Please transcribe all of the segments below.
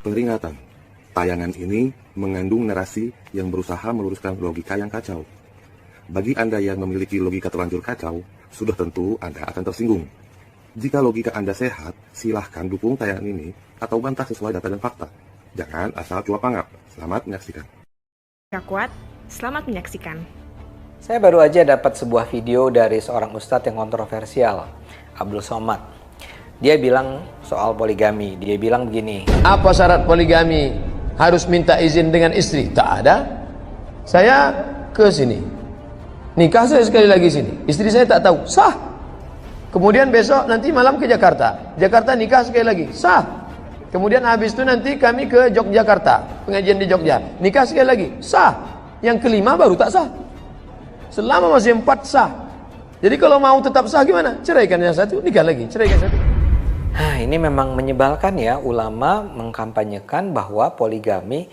Peringatan, tayangan ini mengandung narasi yang berusaha meluruskan logika yang kacau. Bagi Anda yang memiliki logika terlanjur kacau, sudah tentu Anda akan tersinggung. Jika logika Anda sehat, silahkan dukung tayangan ini atau bantah sesuai data dan fakta. Jangan asal cuap-anggap. Selamat menyaksikan. Gak kuat, selamat menyaksikan. Saya baru aja dapat sebuah video dari seorang ustadz yang kontroversial, Abdul Somad. Dia bilang soal poligami. Dia bilang begini. Apa syarat poligami? Harus minta izin dengan istri? Tak ada. Saya ke sini. Nikah saya sekali lagi sini. Istri saya tak tahu. Sah. Kemudian besok nanti malam ke Jakarta. Jakarta nikah sekali lagi. Sah. Kemudian habis itu nanti kami ke Yogyakarta. Pengajian di Jogja. Nikah sekali lagi. Sah. Yang kelima baru tak sah. Selama masih 4 sah. Jadi kalau mau tetap sah gimana? Ceraikan yang satu, nikah lagi. Ceraikan satu. Ini memang menyebalkan ya, ulama mengkampanyekan bahwa poligami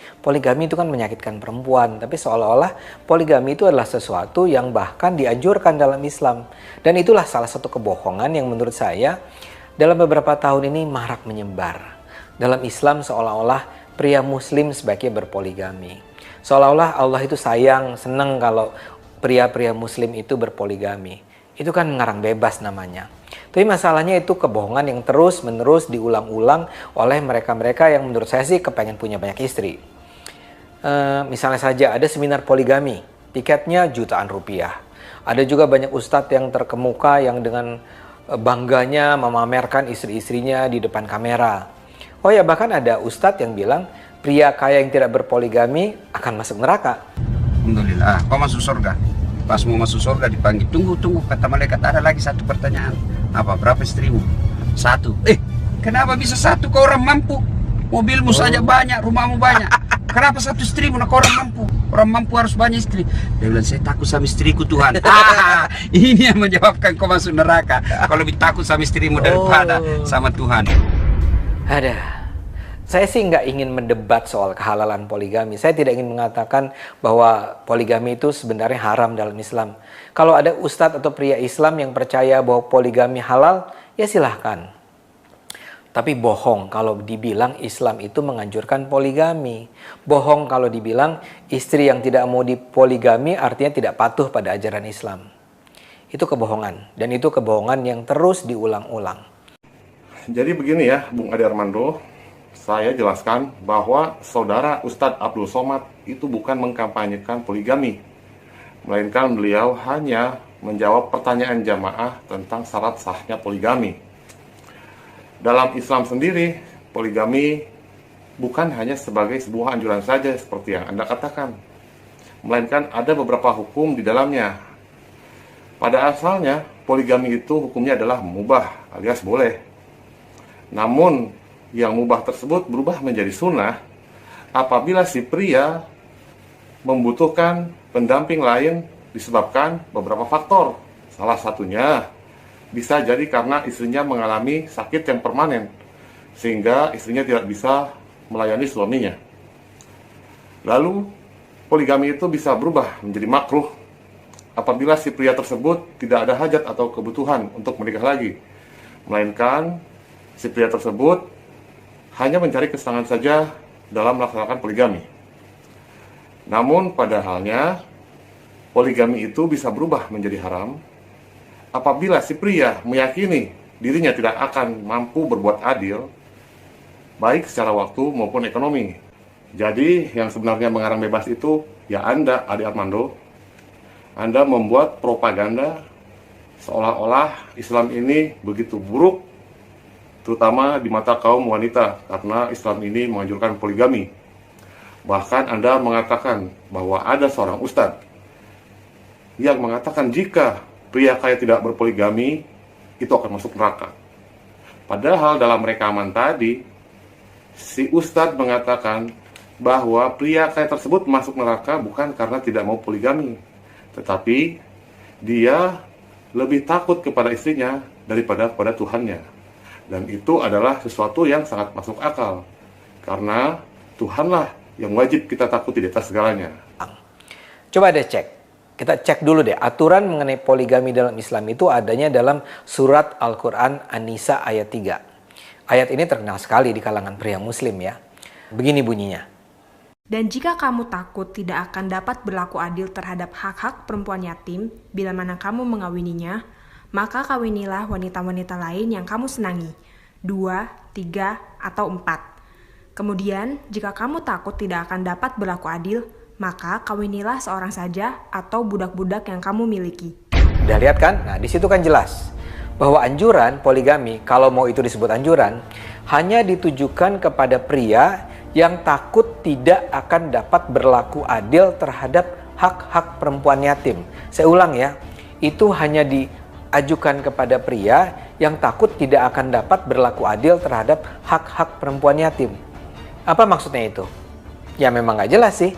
itu kan menyakitkan perempuan. Tapi seolah-olah poligami itu adalah sesuatu yang bahkan dianjurkan dalam Islam. Dan itulah salah satu kebohongan yang menurut saya dalam beberapa tahun ini marak menyebar. Dalam Islam seolah-olah pria muslim sebaiknya berpoligami. Seolah-olah Allah itu sayang, senang kalau pria-pria muslim itu berpoligami. Itu kan mengarang bebas namanya. Tapi masalahnya itu kebohongan yang terus-menerus diulang-ulang oleh mereka-mereka yang menurut saya sih kepengen punya banyak istri. Misalnya saja ada seminar poligami, tiketnya jutaan rupiah. Ada juga banyak ustadz yang terkemuka yang dengan bangganya memamerkan istri-istrinya di depan kamera. Oh ya, bahkan ada ustadz yang bilang pria kaya yang tidak berpoligami akan masuk neraka. Alhamdulillah, kau masuk surga. Pas mau masuk surga dipanggil, tunggu, kata malaikat, ada lagi satu pertanyaan. Apa, berapa istrimu? 1. Kenapa bisa 1? Kau orang mampu. Mobilmu saja banyak, rumahmu banyak. Kenapa 1 istrimu? Nah, kau orang mampu. Orang mampu harus banyak istri. Dia bilang, saya takut sama istriku, Tuhan. Ini yang menjawabkan kau masuk neraka. Kau lebih takut sama istrimu daripada sama Tuhan. Saya sih nggak ingin mendebat soal kehalalan poligami. Saya tidak ingin mengatakan bahwa poligami itu sebenarnya haram dalam Islam. Kalau ada ustadz atau pria Islam yang percaya bahwa poligami halal, ya silahkan. Tapi bohong kalau dibilang Islam itu menganjurkan poligami. Bohong kalau dibilang istri yang tidak mau dipoligami artinya tidak patuh pada ajaran Islam. Itu kebohongan. Dan itu kebohongan yang terus diulang-ulang. Jadi begini ya, Bung Ade Armando. Saya jelaskan bahwa saudara Ustadz Abdul Somad itu bukan mengkampanyekan poligami, melainkan beliau hanya menjawab pertanyaan jamaah tentang syarat sahnya poligami. Dalam Islam sendiri, poligami bukan hanya sebagai sebuah anjuran saja seperti yang Anda katakan, melainkan ada beberapa hukum di dalamnya. Pada asalnya, poligami itu hukumnya adalah mubah alias boleh. Namun, yang mubah tersebut berubah menjadi sunnah apabila si pria membutuhkan pendamping lain disebabkan beberapa faktor. Salah satunya bisa jadi karena istrinya mengalami sakit yang permanen sehingga istrinya tidak bisa melayani suaminya. Lalu poligami itu bisa berubah menjadi makruh apabila si pria tersebut tidak ada hajat atau kebutuhan untuk menikah lagi, melainkan si pria tersebut hanya mencari kesenangan saja dalam melaksanakan poligami. Namun pada halnya, poligami itu bisa berubah menjadi haram apabila si pria meyakini dirinya tidak akan mampu berbuat adil, baik secara waktu maupun ekonomi. Jadi yang sebenarnya mengarang bebas itu ya Anda, Ade Armando. Anda membuat propaganda seolah-olah Islam ini begitu buruk, terutama di mata kaum wanita, karena Islam ini menganjurkan poligami. Bahkan Anda mengatakan bahwa ada seorang ustadz yang mengatakan jika pria kaya tidak berpoligami, itu akan masuk neraka. Padahal dalam rekaman tadi, si ustadz mengatakan bahwa pria kaya tersebut masuk neraka bukan karena tidak mau poligami, tetapi dia lebih takut kepada istrinya daripada kepada Tuhannya. Dan itu adalah sesuatu yang sangat masuk akal. Karena Tuhanlah yang wajib kita takuti di atas segalanya. Coba deh kita cek dulu deh. Aturan mengenai poligami dalam Islam itu adanya dalam surat Al-Quran An-Nisa ayat 3. Ayat ini terkenal sekali di kalangan pria muslim ya. Begini bunyinya. Dan jika kamu takut tidak akan dapat berlaku adil terhadap hak-hak perempuan yatim, bila mana kamu mengawininya, maka kawinilah wanita-wanita lain yang kamu senangi, 2, 3, atau 4. Kemudian, jika kamu takut tidak akan dapat berlaku adil, maka kawinilah seorang saja atau budak-budak yang kamu miliki. Udah lihat kan? Nah, di situ kan jelas bahwa anjuran poligami, kalau mau itu disebut anjuran, hanya ditujukan kepada pria yang takut tidak akan dapat berlaku adil terhadap hak-hak perempuan yatim. Saya ulang ya, itu hanya diajukan kepada pria yang takut tidak akan dapat berlaku adil terhadap hak-hak perempuan yatim. Apa maksudnya itu? Ya memang nggak jelas sih.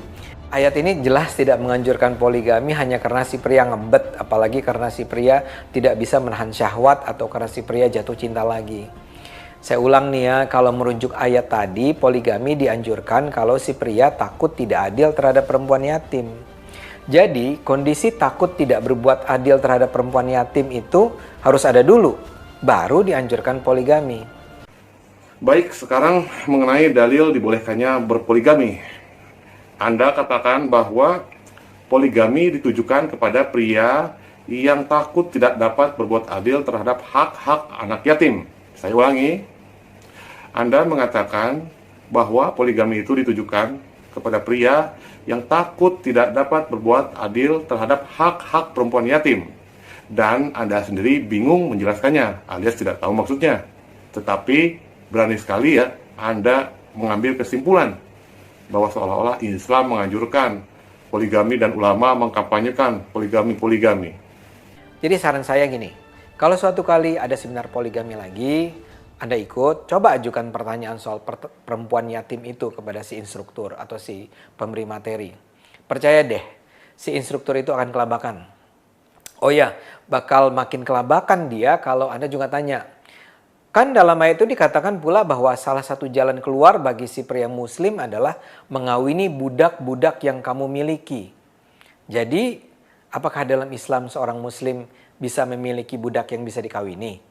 Ayat ini jelas tidak menganjurkan poligami hanya karena si pria ngebet, apalagi karena si pria tidak bisa menahan syahwat atau karena si pria jatuh cinta lagi. Saya ulang nih ya, kalau merujuk ayat tadi, poligami dianjurkan kalau si pria takut tidak adil terhadap perempuan yatim. Jadi, kondisi takut tidak berbuat adil terhadap perempuan yatim itu harus ada dulu, baru dianjurkan poligami. Baik, sekarang mengenai dalil dibolehkannya berpoligami. Anda katakan bahwa poligami ditujukan kepada pria yang takut tidak dapat berbuat adil terhadap hak-hak anak yatim. Saya ulangi, Anda mengatakan bahwa poligami itu ditujukan kepada pria yang takut tidak dapat berbuat adil terhadap hak-hak perempuan yatim. Dan Anda sendiri bingung menjelaskannya, alias tidak tahu maksudnya. Tetapi berani sekali ya Anda mengambil kesimpulan bahwa seolah-olah Islam menganjurkan poligami dan ulama mengkampanyekan poligami. Jadi saran saya gini, kalau suatu kali ada seminar poligami lagi, Anda ikut, coba ajukan pertanyaan soal perempuan yatim itu kepada si instruktur atau si pemberi materi. Percaya deh, si instruktur itu akan kelabakan. Oh ya, bakal makin kelabakan dia kalau Anda juga tanya. Kan dalam ayat itu dikatakan pula bahwa salah satu jalan keluar bagi si pria muslim adalah mengawini budak-budak yang kamu miliki. Jadi, apakah dalam Islam seorang muslim bisa memiliki budak yang bisa dikawini?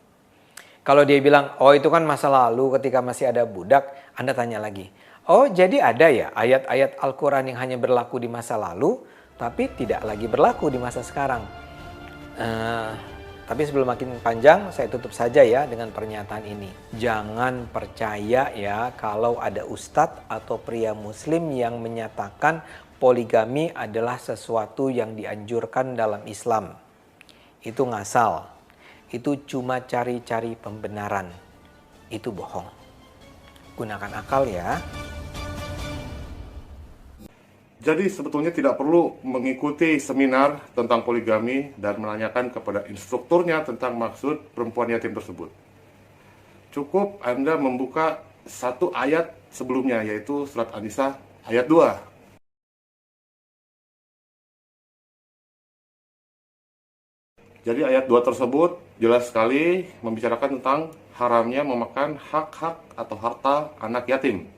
Kalau dia bilang, oh itu kan masa lalu ketika masih ada budak, Anda tanya lagi. Oh jadi ada ya ayat-ayat Al-Quran yang hanya berlaku di masa lalu, tapi tidak lagi berlaku di masa sekarang. Tapi sebelum makin panjang, saya tutup saja ya dengan pernyataan ini. Jangan percaya ya kalau ada ustadz atau pria muslim yang menyatakan poligami adalah sesuatu yang dianjurkan dalam Islam. Itu ngasal. Itu cuma cari-cari pembenaran. Itu bohong. Gunakan akal ya. Jadi sebetulnya tidak perlu mengikuti seminar tentang poligami dan menanyakan kepada instrukturnya tentang maksud perempuan yatim tersebut. Cukup Anda membuka satu ayat sebelumnya, yaitu surat An-Nisa ayat 2. Jadi ayat 2 tersebut jelas sekali membicarakan tentang haramnya memakan hak-hak atau harta anak yatim.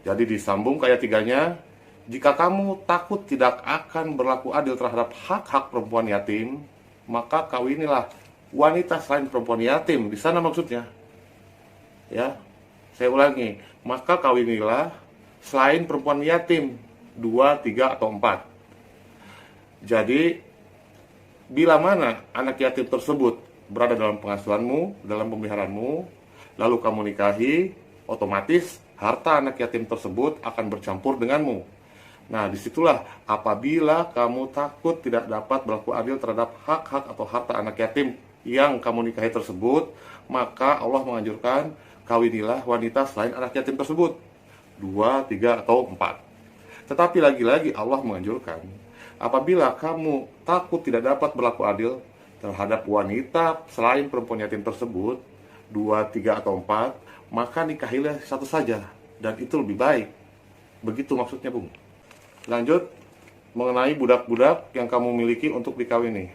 Jadi disambung ke ayat 3-nya, jika kamu takut tidak akan berlaku adil terhadap hak-hak perempuan yatim, maka kawinilah wanita selain perempuan yatim. Di sana maksudnya. Ya, saya ulangi, maka kawinilah selain perempuan yatim 2, 3, atau 4. Jadi bila mana anak yatim tersebut berada dalam pengasuhanmu, dalam pemeliharaanmu, lalu kamu nikahi, otomatis harta anak yatim tersebut akan bercampur denganmu. Nah, disitulah apabila kamu takut tidak dapat berlaku adil terhadap hak-hak atau harta anak yatim yang kamu nikahi tersebut, maka Allah menganjurkan kawinilah wanita selain anak yatim tersebut 2, 3, atau 4. Tetapi lagi-lagi Allah menganjurkan apabila kamu takut tidak dapat berlaku adil terhadap wanita selain perempuan yatim tersebut 2, 3, atau 4, maka nikahilah satu saja, dan itu lebih baik. Begitu maksudnya, Bung. Lanjut, mengenai budak-budak yang kamu miliki untuk dikawini.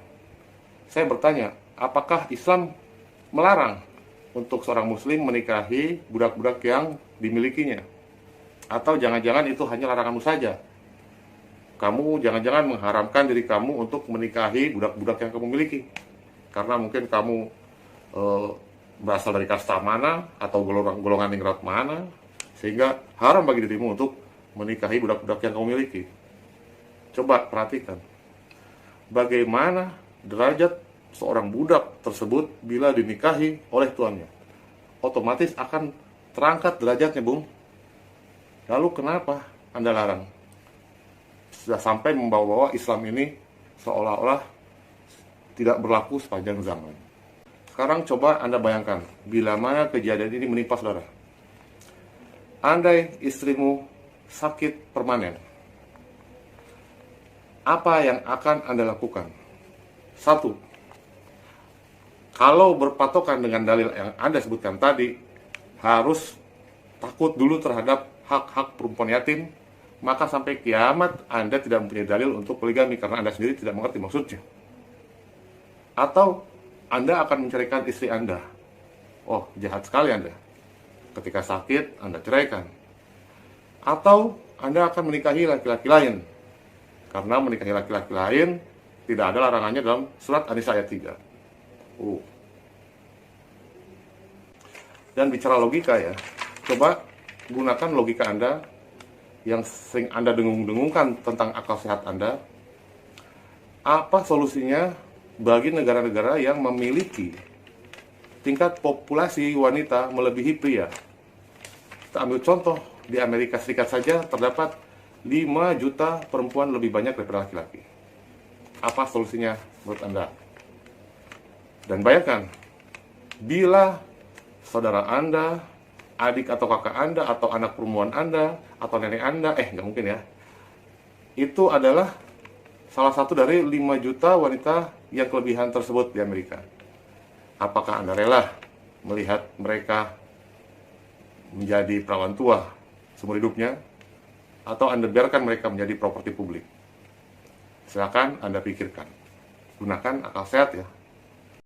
Saya bertanya, apakah Islam melarang untuk seorang muslim menikahi budak-budak yang dimilikinya? Atau jangan-jangan itu hanya laranganmu saja? Kamu jangan-jangan mengharamkan diri kamu untuk menikahi budak-budak yang kamu miliki. Karena mungkin kamu berasal dari kasta mana, atau golongan ningrat mana, Sehingga haram bagi dirimu untuk menikahi budak-budak yang kamu miliki. Coba perhatikan, bagaimana derajat seorang budak tersebut bila dinikahi oleh tuannya. Otomatis akan terangkat derajatnya, Bung. Lalu kenapa Anda larang? Sudah sampai membawa-bawa Islam ini seolah-olah tidak berlaku sepanjang zaman. Sekarang coba Anda bayangkan, bila mana kejadian ini menimpa saudara. Andai istrimu sakit permanen, apa yang akan Anda lakukan? Satu, kalau berpatokan dengan dalil yang Anda sebutkan tadi, harus takut dulu terhadap hak-hak perempuan yatim, maka sampai kiamat Anda tidak mempunyai dalil untuk poligami karena Anda sendiri tidak mengerti maksudnya. Atau Anda akan menceraikan istri Anda. Oh, jahat sekali Anda. Ketika sakit, Anda ceraikan. Atau Anda akan menikahi laki-laki lain. Karena menikahi laki-laki lain tidak ada larangannya dalam surat An-Nisa ayat 3. Dan bicara logika ya, coba gunakan logika Anda yang sering Anda dengung-dengungkan tentang akal sehat Anda. Apa solusinya bagi negara-negara yang memiliki tingkat populasi wanita melebihi pria? Kita ambil contoh, di Amerika Serikat saja terdapat 5 juta perempuan lebih banyak daripada laki-laki. Apa solusinya menurut Anda? Dan bayangkan, bila saudara Anda, adik atau kakak Anda, atau anak perempuan Anda, atau nenek Anda, nggak mungkin ya, itu adalah salah satu dari 5 juta wanita yang kelebihan tersebut di Amerika. Apakah Anda rela melihat mereka menjadi perawan tua seumur hidupnya, atau Anda biarkan mereka menjadi properti publik? Silakan Anda pikirkan. Gunakan akal sehat ya.